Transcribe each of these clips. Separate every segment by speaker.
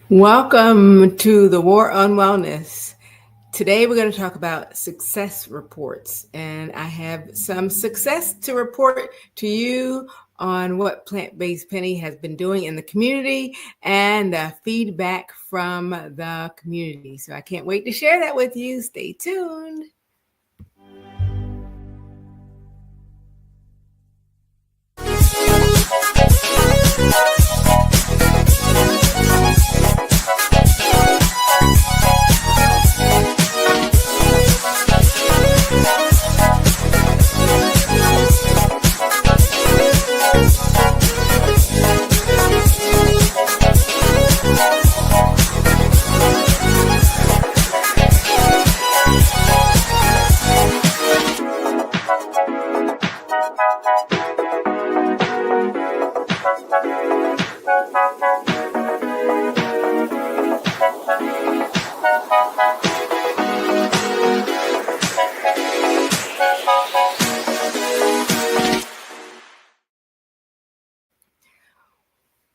Speaker 1: Welcome to the War on Wellness. Today we're going to talk about success reports, and I have some success to report to you on what Plant-Based Penny has been doing in the community and the feedback from the community. So I can't wait to share that with you. Stay tuned.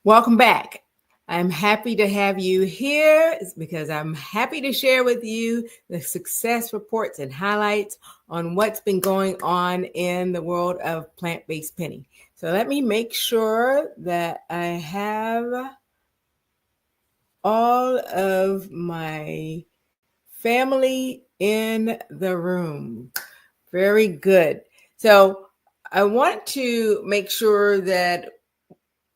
Speaker 1: Welcome back. I'm happy to have you here because I'm happy to share with you the success reports and highlights on what's been going on in the world of Plant-Based Penny. So let me make sure that I have all of my family in the room. Very good. So I want to make sure that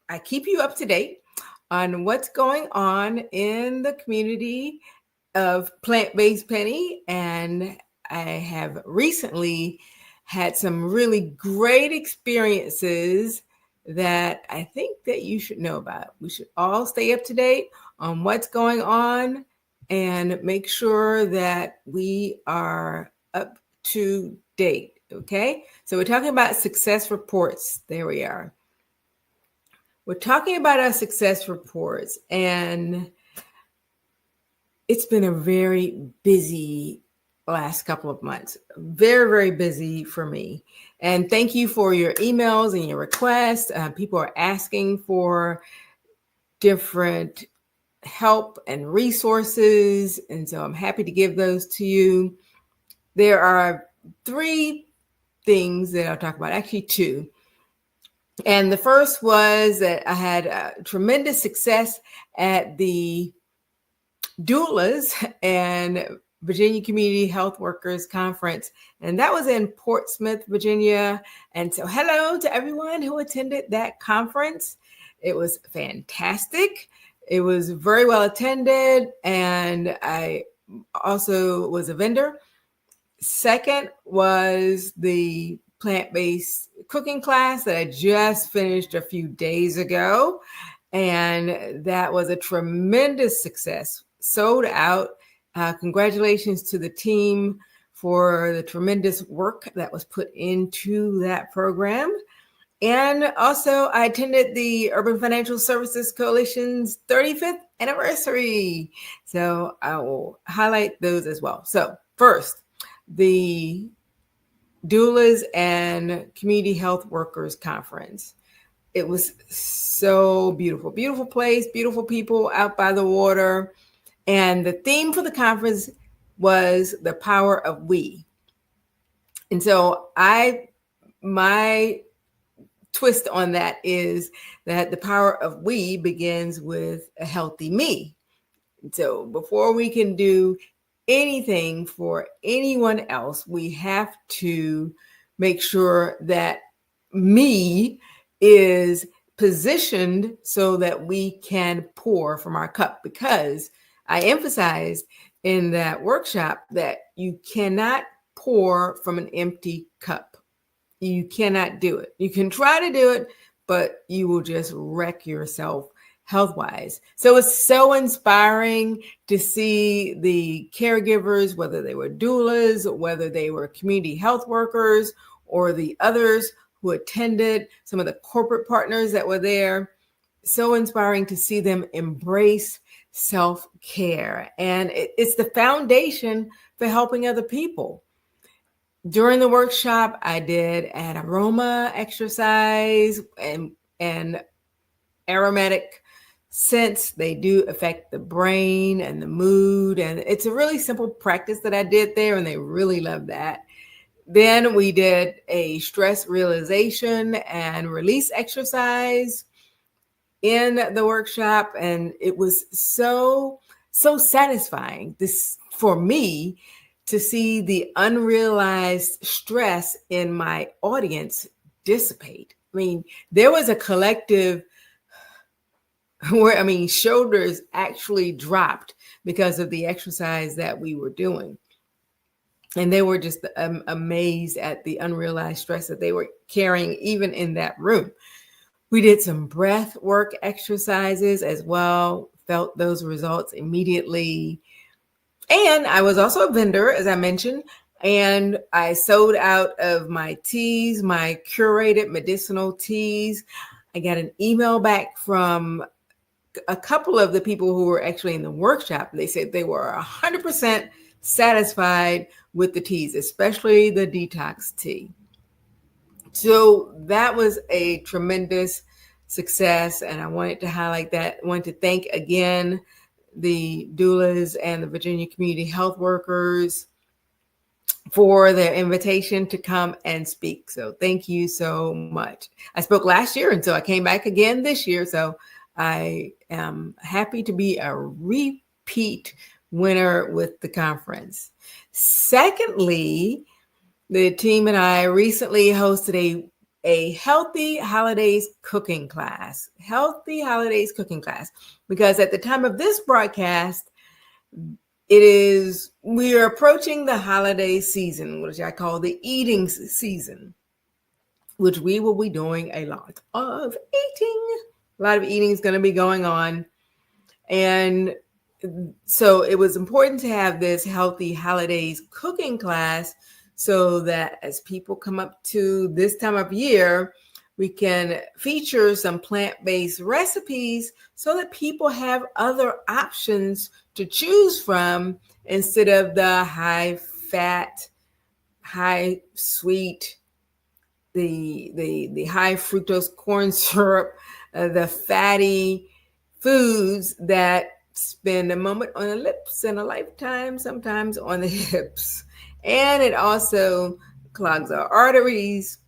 Speaker 1: I keep you up to date on what's going on in the community of Plant-Based Penny. And I have recently had some really great experiences that I think that you should know about. We should all stay up to date on what's going on and make sure that we are up to date. Okay, so we're talking about success reports. There we are. We're talking about our success reports, and it's been a very busy last couple of months. Very, very busy for me. And thank you for your emails and your requests. People are asking for different help and resources, and so I'm happy to give those to you. There are three things that I'll talk about, actually two. And the first was that I had tremendous success at the doulas and Virginia Community Health Workers Conference. And that was in Portsmouth, Virginia. And so hello to everyone who attended that conference. It was fantastic. It was very well attended. And I also was a vendor. Second was the plant-based cooking class that I just finished a few days ago. And that was a tremendous success. Sold out. Congratulations to the team for the tremendous work that was put into that program. And also, I attended the Urban Financial Services Coalition's 35th anniversary. So I will highlight those as well. So first, the Doulas and Community Health Workers Conference. It was so beautiful, beautiful place, beautiful people out by the water. And the theme for the conference was the power of we. And so my twist on that is that the power of we begins with a healthy me. And so before we can do anything for anyone else, we have to make sure that me is positioned so that we can pour from our cup, because I emphasized in that workshop that you cannot pour from an empty cup. You cannot do it. You can try to do it, but you will just wreck yourself health-wise. So it's so inspiring to see the caregivers, whether they were doulas, whether they were community health workers, or the others who attended, some of the corporate partners that were there. So inspiring to see them embrace self-care. And it's the foundation for helping other people. During the workshop, I did an aroma exercise and aromatic since they do affect the brain and the mood. And it's a really simple practice that I did there, and they really loved that. Then we did a stress realization and release exercise in the workshop, and it was so satisfying this for me to see the unrealized stress in my audience dissipate. I mean, there was a collective where, shoulders actually dropped because of the exercise that we were doing. And they were just amazed at the unrealized stress that they were carrying even in that room. We did some breath work exercises as well, felt those results immediately. And I was also a vendor, as I mentioned, and I sold out of my teas, my curated medicinal teas. I got an email back from a couple of the people who were actually in the workshop. They said they were 100% satisfied with the teas, especially the detox tea. So that was a tremendous success, and I wanted to highlight that. I wanted to thank again the doulas and the Virginia community health workers for their invitation to come and speak. So thank you so much. I spoke last year, and so I came back again this year. So I am happy to be a repeat winner with the conference. Secondly, the team and I recently hosted a Healthy Holidays cooking class. Healthy Holidays cooking class, because at the time of this broadcast, we are approaching the holiday season, which I call the eating season, which we will be doing a lot of eating. A lot of eating is going to be going on. And so it was important to have this Healthy Holidays cooking class so that as people come up to this time of year, we can feature some plant-based recipes so that people have other options to choose from instead of the high fat, high sweet, the high fructose corn syrup, the fatty foods that spend a moment on the lips and a lifetime sometimes on the hips. And it also clogs our arteries.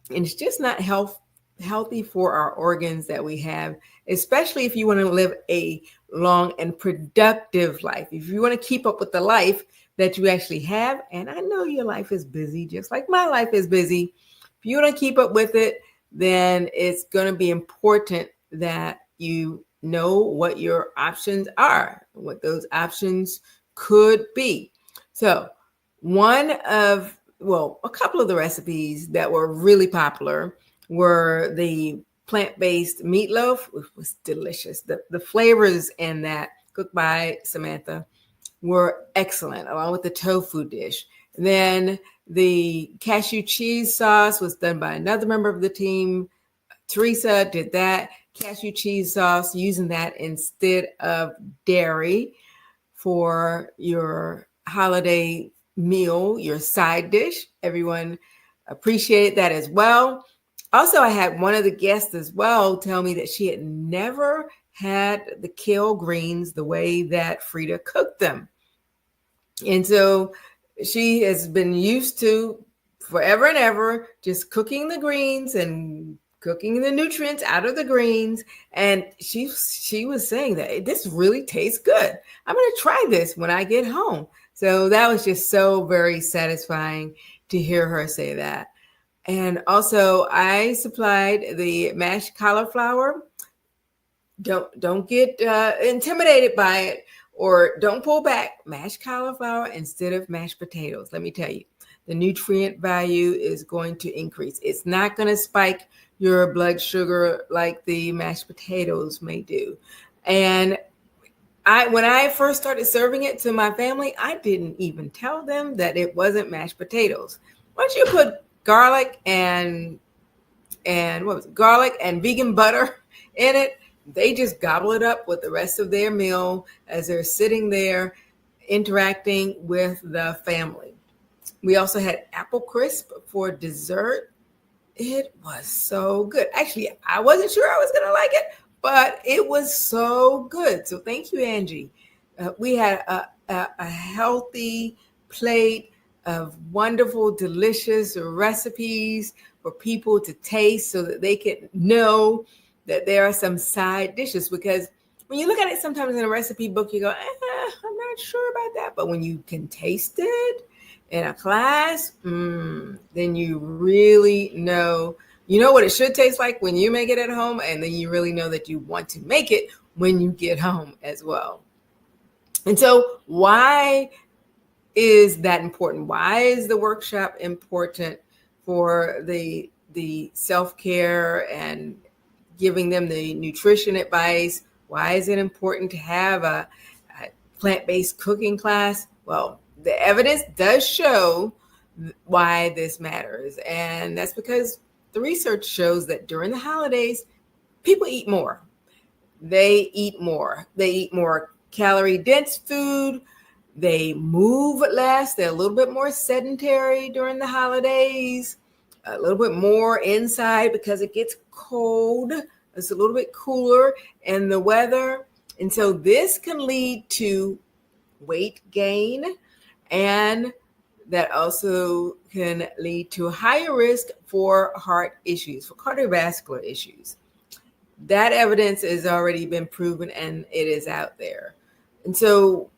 Speaker 1: And it's just not healthy for our organs that we have, especially if you want to live a long and productive life. If you want to keep up with the life that you actually have, and I know your life is busy, just like my life is busy. If you want to keep up with it, then it's going to be important that you know what your options are, what those options could be. So a couple of the recipes that were really popular were the plant-based meatloaf, which was delicious. The flavors in that, cooked by Samantha, were excellent, along with the tofu dish. And then the cashew cheese sauce was done by another member of the team. Teresa did that cashew cheese sauce, using that instead of dairy for your holiday meal, your side dish. Everyone appreciated that as well. Also, I had one of the guests as well tell me that she had never had the kale greens the way that Frida cooked them. And so she has been used to forever and ever just cooking the greens and cooking the nutrients out of the greens. And she was saying that this really tastes good. I'm going to try this when I get home. So that was just so very satisfying to hear her say that. And also, I supplied the mashed cauliflower. Don't get intimidated by it, or don't pull back. Mashed cauliflower instead of mashed potatoes. Let me tell you, the nutrient value is going to increase. It's not going to spike your blood sugar like the mashed potatoes may do. And when I first started serving it to my family, I didn't even tell them that it wasn't mashed potatoes. Once you put garlic and garlic and vegan butter in it, they just gobble it up with the rest of their meal as they're sitting there interacting with the family. We also had apple crisp for dessert. It was so good. Actually, I wasn't sure I was going to like it, but it was so good. So thank you, Angie. We had a healthy plate of wonderful, delicious recipes for people to taste so that they can know that there are some side dishes. Because when you look at it sometimes in a recipe book, you go, I'm not sure about that. But when you can taste it in a class, then you really know. You know what it should taste like when you make it at home, and then you really know that you want to make it when you get home as well. And so why is that important? Why is the workshop important for the self-care and giving them the nutrition advice? Why is it important to have a plant-based cooking class? Well, the evidence does show why this matters. And that's because the research shows that during the holidays, people eat more. They eat more. They eat more calorie-dense food. They move less. They're a little bit more sedentary during the holidays, a little bit more inside because it gets cold. It's a little bit cooler in the weather. And so this can lead to weight gain, and that also can lead to a higher risk for heart issues, for cardiovascular issues. That evidence has already been proven and it is out there. And so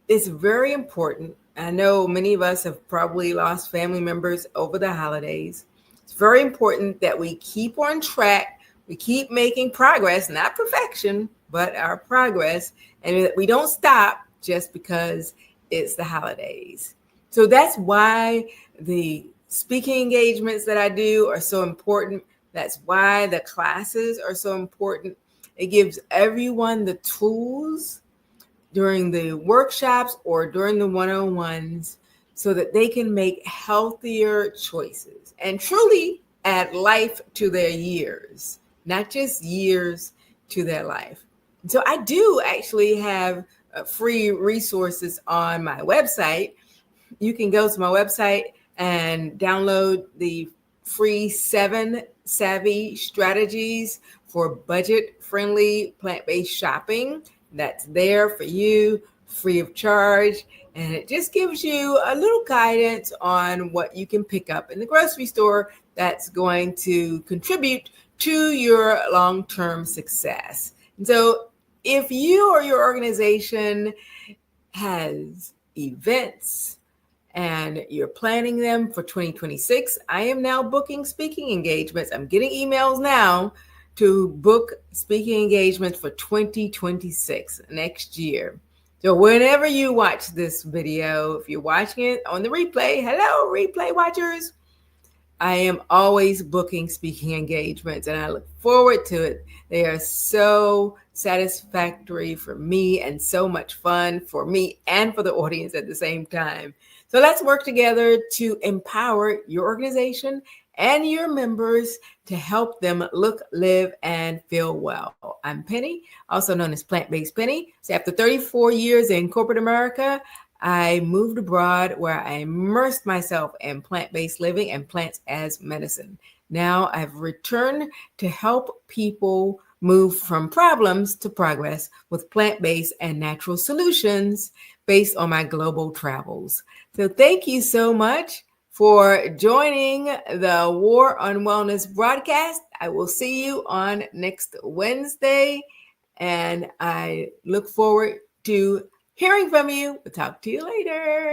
Speaker 1: it's very important. I know many of us have probably lost family members over the holidays. It's very important that we keep on track. We keep making progress, not perfection, but our progress, and that we don't stop just because it's the holidays. So that's why the speaking engagements that I do are so important. That's why the classes are so important. It gives everyone the tools during the workshops or during the one-on-ones so that they can make healthier choices and truly add life to their years, not just years to their life. And so I do actually have free resources on my website. You can go to my website and download the free 7 savvy strategies for budget-friendly plant-based shopping. That's there for you, free of charge. And it just gives you a little guidance on what you can pick up in the grocery store that's going to contribute to your long-term success. And so if you or your organization has events and you're planning them for 2026, I am now booking speaking engagements. I'm getting emails now to book speaking engagements for 2026, next year. So whenever you watch this video, if you're watching it on the replay, hello, replay watchers, I am always booking speaking engagements and I look forward to it. They are so satisfactory for me and so much fun for me and for the audience at the same time. So let's work together to empower your organization and your members to help them look, live, and feel well. I'm Penny, also known as Plant-Based Penny. So after 34 years in corporate America, I moved abroad where I immersed myself in plant-based living and plants as medicine. Now I've returned to help people move from problems to progress with plant-based and natural solutions based on my global travels. So thank you so much for joining the War on Wellness broadcast. I will see you on next Wednesday, and I look forward to hearing from you. We'll talk to you later.